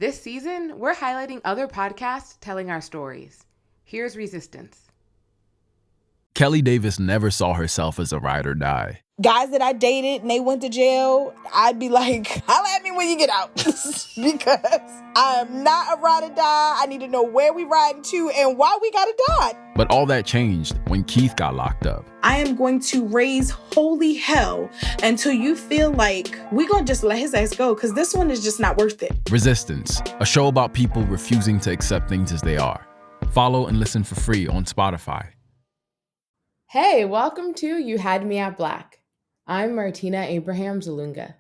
This season, we're highlighting other podcasts telling our stories. Here's Resistance. Kelly Davis never saw herself as a ride or die. Guys that I dated and they went to jail, I'd be like, holla at me when you get out. Because I am not a ride or die. I need to know where we riding to and why we gotta die. But all that changed when Keith got locked up. I am going to raise holy hell until you feel like we're gonna just let his ass go, because this one is just not worth it. Resistance, a show about people refusing to accept things as they are. Follow and listen for free on Spotify. Hey, welcome to You Had Me at Black. I'm Martina Abraham Zalunga.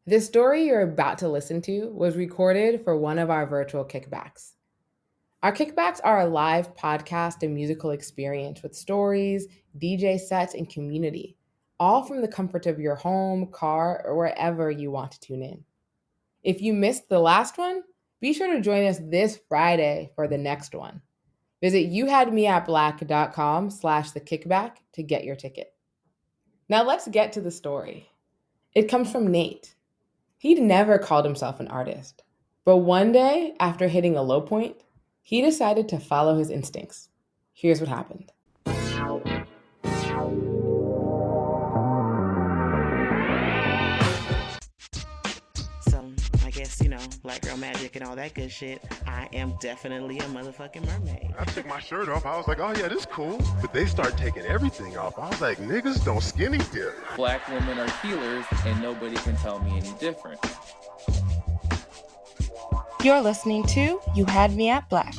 This story you're about to listen to was recorded for one of our virtual kickbacks. Our kickbacks are a live podcast and musical experience with stories, DJ sets, and community, all from the comfort of your home, car, or wherever you want to tune in. If you missed the last one, be sure to join us this Friday for the next one. Visit youhadmeatblack.com/thekickback to get your ticket. Now let's get to the story. It comes from Nate. He'd never called himself an artist, but one day, after hitting a low point, he decided to follow his instincts. Here's what happened. Black girl magic and all that good shit. I am definitely a motherfucking mermaid. I took my shirt off. I was like, oh yeah, this is cool. But they start taking everything off. I was like, niggas don't skinny dip. Black women are healers and nobody can tell me any different. You're listening to You Had Me at Black.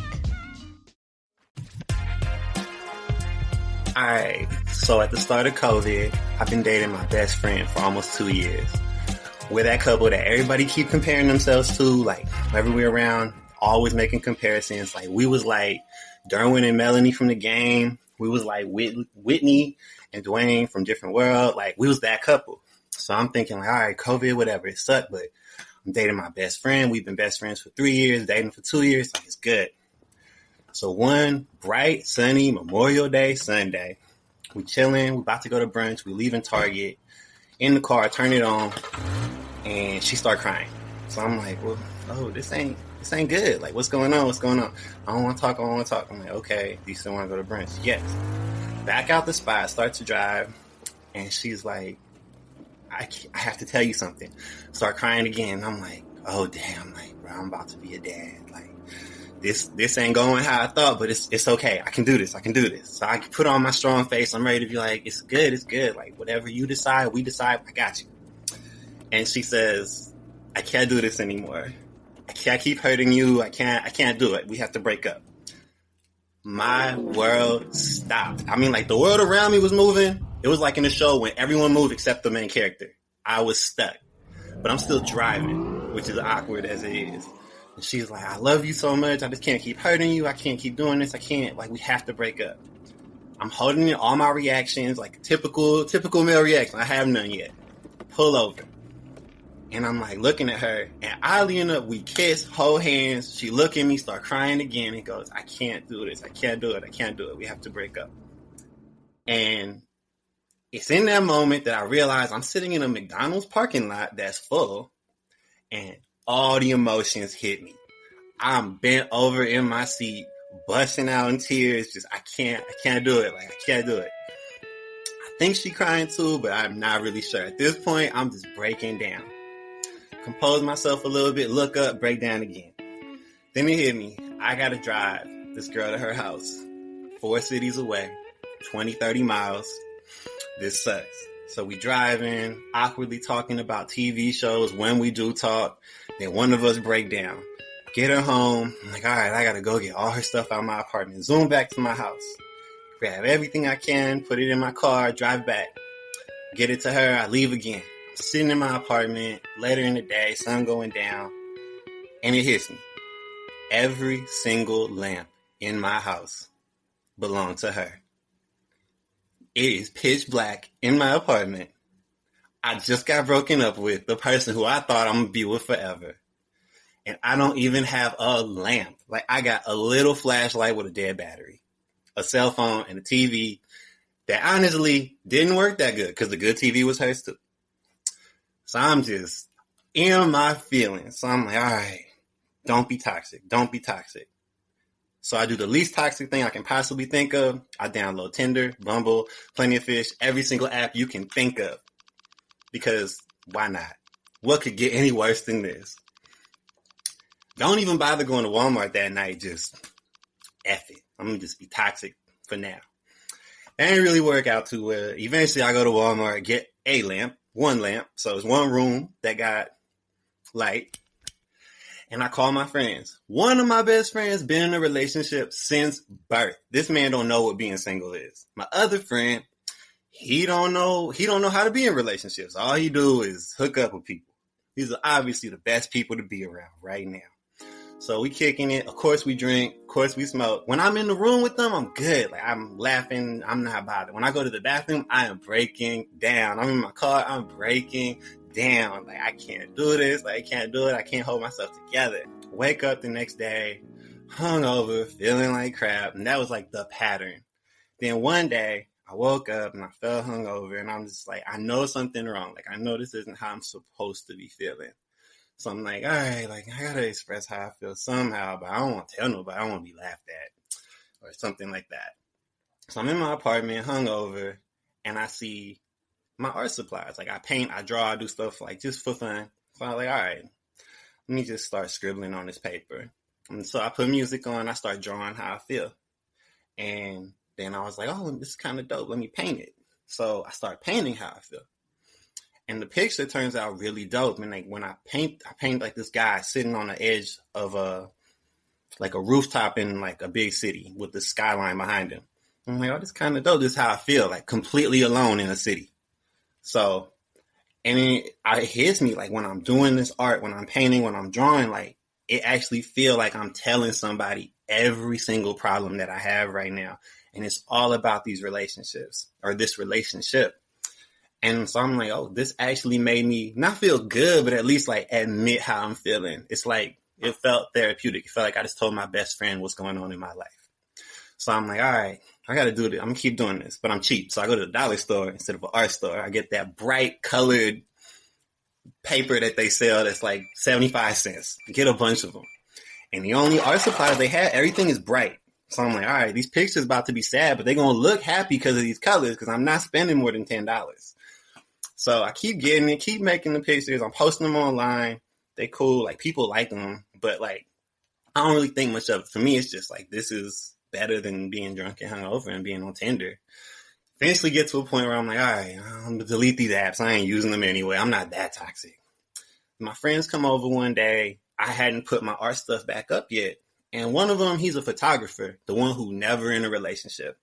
Alright, so at the start of COVID, I've been dating my best friend for almost 2 years. We're that couple that everybody keep comparing themselves to, like, whenever we're around, always making comparisons. Like, we was like Derwin and Melanie from The Game. We was like Whitney and Dwayne from Different World. Like, we was that couple. So I'm thinking, like, all right, COVID, whatever, it sucked, but I'm dating my best friend. We've been best friends for 3 years, dating for 2 years. Like, it's good. So one bright, sunny Memorial Day Sunday, we chilling, we about to go to brunch, we leaving Target. In the car, turn it on, and she start crying. So I'm like, well, this ain't good. Like, what's going on? I don't want to talk. I'm like, okay, do you still want to go to brunch? Yes. Back out the spot, start to drive, and she's like, I have to tell you something. Start crying again. I'm like, oh damn, like, bro, I'm about to be a dad. Like, this ain't going how I thought, but it's okay. I can do this. So I put on my strong face. I'm ready to be like, it's good. Like, whatever you decide, we decide. I got you. And she says, I can't do this anymore. I keep hurting you. I can't do it. We have to break up. My world stopped. I mean, like, the world around me was moving. It was like in the show when everyone moved except the main character. I was stuck, but I'm still driving, which is awkward as it is. And she's like, I love you so much. I just can't keep hurting you. I can't keep doing this. I can't. Like, we have to break up. I'm holding in all my reactions, like typical male reaction. I have none yet. Pull over. And I'm like looking at her. And oddly enough, we kiss, hold hands. She look at me, start crying again. And goes, I can't do this. I can't do it. We have to break up. And it's in that moment that I realize I'm sitting in a McDonald's parking lot that's full. And all the emotions hit me. I'm bent over in my seat, busting out in tears. Just, I can't do it. Like, I can't do it. I think she crying too, but I'm not really sure. At this point, I'm just breaking down. Compose myself a little bit, look up, break down again. Then it hit me. I gotta drive this girl to her house, 4 cities away, 20, 30 miles. This sucks. So we driving, awkwardly talking about TV shows when we do talk. Then one of us break down. Get her home. I'm like, all right, I gotta go get all her stuff out of my apartment. Zoom back to my house. Grab everything I can, put it in my car, drive back. Get it to her, I leave again. I'm sitting in my apartment, later in the day, sun going down. And it hits me. Every single lamp in my house belonged to her. It is pitch black in my apartment. I just got broken up with the person who I thought I'm going to be with forever. And I don't even have a lamp. Like, I got a little flashlight with a dead battery, a cell phone, and a TV that honestly didn't work that good because the good TV was hers too. So I'm just in my feelings. So I'm like, all right, Don't be toxic. Don't be toxic. So I do the least toxic thing I can possibly think of. I download Tinder, Bumble, Plenty of Fish, every single app you can think of. Because why not? What could get any worse than this? Don't even bother going to Walmart that night. Just F it. I'm going to just be toxic for now. That didn't really work out too well. Eventually, I go to Walmart, get a lamp, one lamp. So it's one room that got light. And I call my friends. One of my best friends been in a relationship since birth. This man don't know what being single is. My other friend, he don't know how to be in relationships. All he do is hook up with people. These are obviously the best people to be around right now. So we kicking it. Of course we drink. Of course we smoke. When I'm in the room with them, I'm good. Like I'm laughing. I'm not bothered. When I go to the bathroom, I am breaking down. I'm in my car. I'm breaking down. Like I can't do this. Like I can't do it. I can't hold myself together. Wake up the next day, hungover, feeling like crap. And that was like the pattern. Then one day I woke up and I felt hungover and I'm just like, I know something wrong. Like I know this isn't how I'm supposed to be feeling. So I'm like, all right, like I gotta express how I feel somehow, but I don't want to tell nobody. I don't want to be laughed at or something like that. So I'm in my apartment, hungover, and I see my art supplies. Like I paint, I draw, I do stuff like just for fun. So I'm like, all right, let me just start scribbling on this paper. And so I put music on, I start drawing how I feel. And then I was like, oh, this is kind of dope. Let me paint it. So I start painting how I feel. And the picture turns out really dope. And like when I paint like this guy sitting on the edge of a rooftop in like a big city with the skyline behind him. I'm like, oh, this is kind of dope. This is how I feel, like completely alone in a city. So, and it hits me like when I'm doing this art, when I'm painting, when I'm drawing, like it actually feel like I'm telling somebody every single problem that I have right now. And it's all about these relationships or this relationship. And so I'm like, oh, this actually made me not feel good, but at least like admit how I'm feeling. It's like, it felt therapeutic. It felt like I just told my best friend what's going on in my life. So I'm like, all right, I got to do this. I'm going to keep doing this, but I'm cheap. So I go to the dollar store instead of an art store. I get that bright colored paper that they sell that's like 75 cents. Get a bunch of them. And the only art supplies they had, everything is bright. So I'm like, all right, these pictures about to be sad, but they're going to look happy because of these colors because I'm not spending more than $10. So I keep getting it, keep making the pictures. I'm posting them online. They cool. Like people like them, but like, I don't really think much of it. For me, it's just like, this is better than being drunk and hungover and being on Tinder. Eventually get to a point where I'm like, all right, I'm going to delete these apps. I ain't using them anyway. I'm not that toxic. My friends come over one day. I hadn't put my art stuff back up yet. And one of them, he's a photographer, the one who never in a relationship.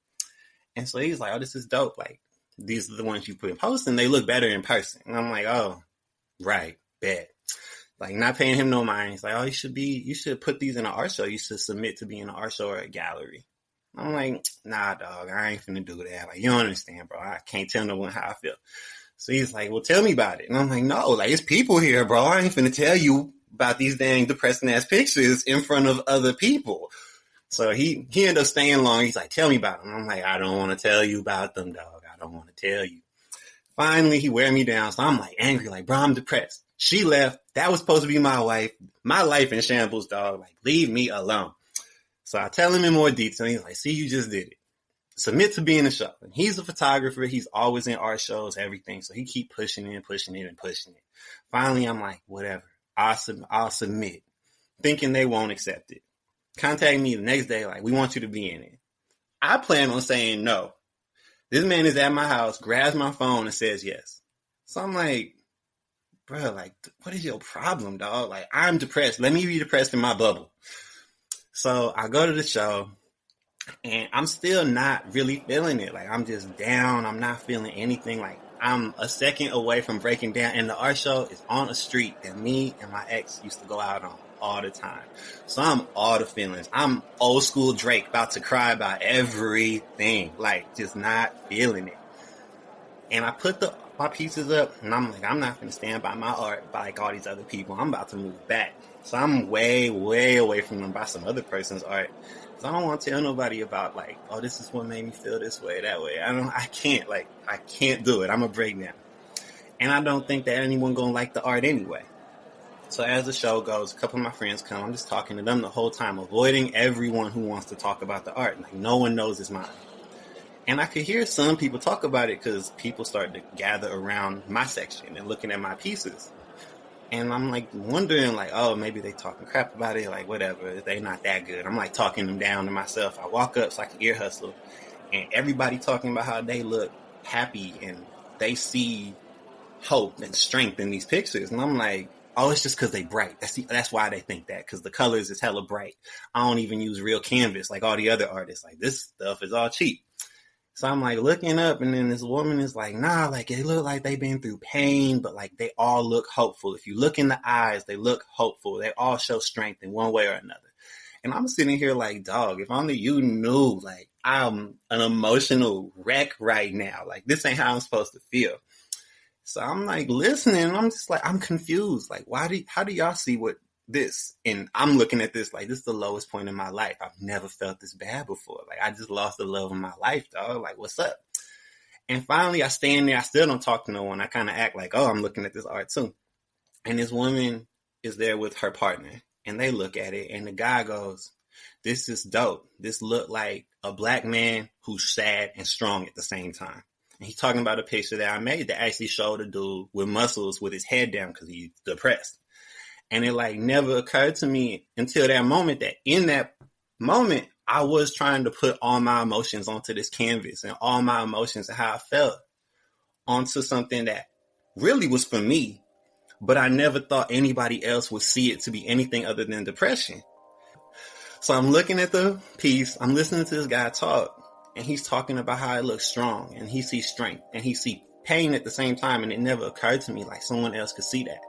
And so he's like, oh, this is dope. Like, these are the ones you put in post and they look better in person. And I'm like, oh, right, bet. Like not paying him no mind. He's like, oh, you should put these in an art show. You should submit to be in an art show or a gallery. I'm like, nah, dog, I ain't finna do that. Like, you don't understand, bro. I can't tell no one how I feel. So he's like, well, tell me about it. And I'm like, no, like it's people here, bro. I ain't finna tell you about these dang depressing ass pictures in front of other people. So he ended up staying long. He's like, tell me about them. I'm like, I don't want to tell you about them, dog. I don't want to tell you. Finally, he wear me down. So I'm like angry, like, bro, I'm depressed. She left. That was supposed to be my wife. My life in shambles, dog. Like, leave me alone. So I tell him in more detail. He's like, see, you just did it. Submit to be in a show. And he's a photographer. He's always in art shows, everything. So he keep pushing it. Finally, I'm like, whatever. I'll submit. Thinking they won't accept it. Contact me the next day, like, we want you to be in it. I plan on saying no. This man is at my house, grabs my phone and says yes. So I'm like, bro, like, what is your problem, dog? Like, I'm depressed. Let me be depressed in my bubble. So I go to the show and I'm still not really feeling it. Like, I'm just down. I'm not feeling anything. Like, I'm a second away from breaking down. And the art show is on a street that me and my ex used to go out on all the time. So I'm all the feelings. I'm old school Drake, about to cry about everything. Like, just not feeling it. And I put my pieces up and I'm like, I'm not going to stand by my art by like all these other people. I'm about to move back. So I'm way, way away from them by some other person's art. So I don't want to tell nobody about like, oh, this is what made me feel this way, that way. I can't do it. I'm a breakdown. And I don't think that anyone going to like the art anyway. So as the show goes, a couple of my friends come. I'm just talking to them the whole time, avoiding everyone who wants to talk about the art. Like, no one knows it's mine. And I could hear some people talk about it because people start to gather around my section and looking at my pieces. And I'm like wondering, like, oh, maybe they talking crap about it, like whatever, they not that good. I'm like talking them down to myself. I walk up so I can ear hustle, and everybody talking about how they look happy and they see hope and strength in these pictures. And I'm like, oh, it's just because they bright. That's why they think that, because the colors is hella bright. I don't even use real canvas like all the other artists. Like, this stuff is all cheap. So I'm like looking up, and then this woman is like, nah, like it look like they've been through pain, but like they all look hopeful. If you look in the eyes, they look hopeful. They all show strength in one way or another. And I'm sitting here like, dog, if only you knew, like I'm an emotional wreck right now. Like this ain't how I'm supposed to feel. So I'm like listening, and I'm just like, I'm confused. Like, how do y'all see what this? And I'm looking at this like, this is the lowest point in my life. I've never felt this bad before. Like, I just lost the love of my life, dog. Like, what's up? And finally I stand there. I still don't talk to no one. I kind of act like, oh, I'm looking at this art too. And this woman is there with her partner, and they look at it, and the guy goes, this is dope. This looked like a black man who's sad and strong at the same time. And he's talking about a picture that I made that actually showed a dude with muscles with his head down because he's depressed. And it like never occurred to me until that moment that in that moment, I was trying to put all my emotions onto this canvas and all my emotions and how I felt onto something that really was for me. But I never thought anybody else would see it to be anything other than depression. So I'm looking at the piece, I'm listening to this guy talk, and he's talking about how it looks strong, and he sees strength, and he sees pain at the same time. And it never occurred to me like someone else could see that.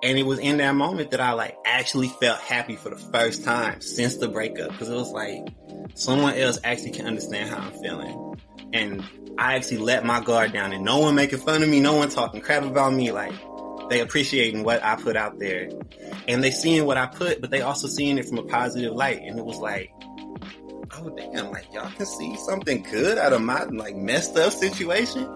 And it was in that moment that I like actually felt happy for the first time since the breakup, because it was like someone else actually can understand how I'm feeling. And I actually let my guard down, and no one making fun of me, no one talking crap about me. Like, they appreciating what I put out there, and they seeing what I put, but they also seeing it from a positive light. And it was like, oh damn, like y'all can see something good out of my like messed up situation.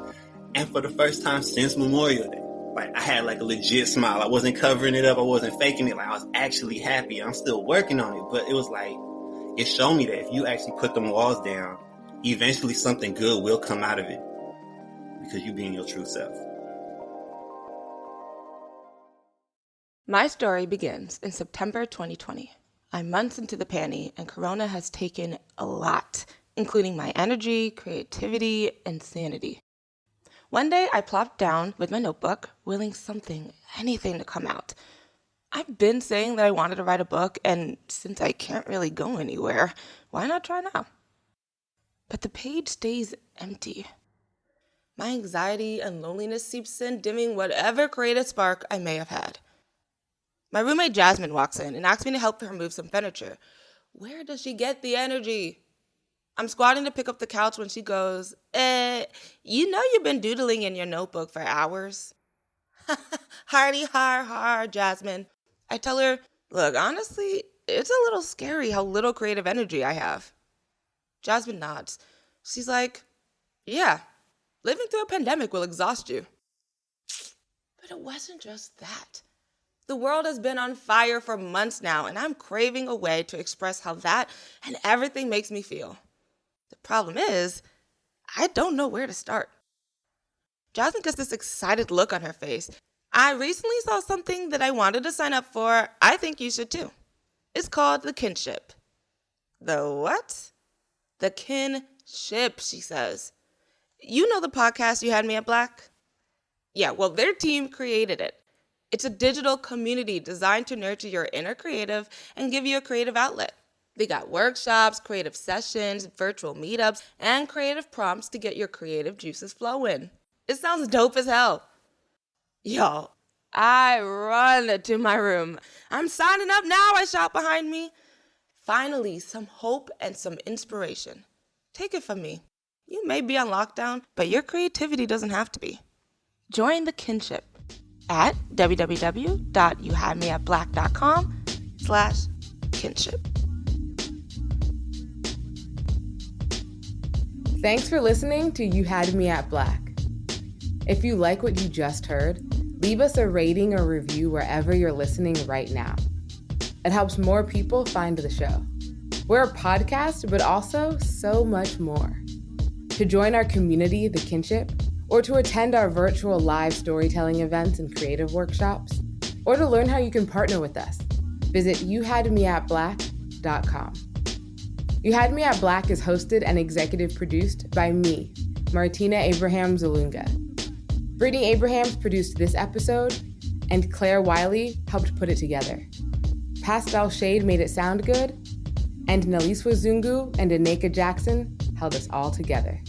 And for the first time since Memorial Day, like I had like a legit smile. I wasn't covering it up. I wasn't faking it. Like I was actually happy. I'm still working on it, but it was like, it showed me that if you actually put them walls down, eventually something good will come out of it because you being your true self. My story begins in September 2020. I'm months into the panty, and Corona has taken a lot, including my energy, creativity, and sanity. One day, I plopped down with my notebook, willing anything to come out. I've been saying that I wanted to write a book, and since I can't really go anywhere, why not try now? But the page stays empty. My anxiety and loneliness seeps in, dimming whatever creative spark I may have had. My roommate Jasmine walks in and asks me to help her move some furniture. Where does she get the energy? I'm squatting to pick up the couch when she goes, you know you've been doodling in your notebook for hours. Hardy har, Jasmine. I tell her, look, honestly, it's a little scary how little creative energy I have. Jasmine nods. She's like, yeah, living through a pandemic will exhaust you. But it wasn't just that. The world has been on fire for months now, and I'm craving a way to express how that and everything makes me feel. The problem is, I don't know where to start. Jasmine gets this excited look on her face. I recently saw something that I wanted to sign up for. I think you should too. It's called The Kinship. The what? The Kinship, she says. You know the podcast You Had Me at Black? Yeah, well, their team created it. It's a digital community designed to nurture your inner creative and give you a creative outlet. They got workshops, creative sessions, virtual meetups, and creative prompts to get your creative juices flowing. It sounds dope as hell. Y'all, I run to my room. I'm signing up now, I shout behind me. Finally, some hope and some inspiration. Take it from me. You may be on lockdown, but your creativity doesn't have to be. Join the Kinship at www.youhadmeatblack.com/kinship. Thanks for listening to You Had Me at Black. If you like what you just heard, Leave us a rating or review wherever you're listening right now. It helps more people find the show. We're a podcast, but also so much more. To join our community, The Kinship, or to attend our virtual live storytelling events and creative workshops, or to learn how you can partner with us, visit youhadmeatblack.com. You Had Me at Black is hosted and executive produced by me, Martina Abraham Zalunga. Brittany Abrahams produced this episode, and Claire Wiley helped put it together. Pastel Shade made it sound good, and Naliswa Zungu and Aneka Jackson held us all together.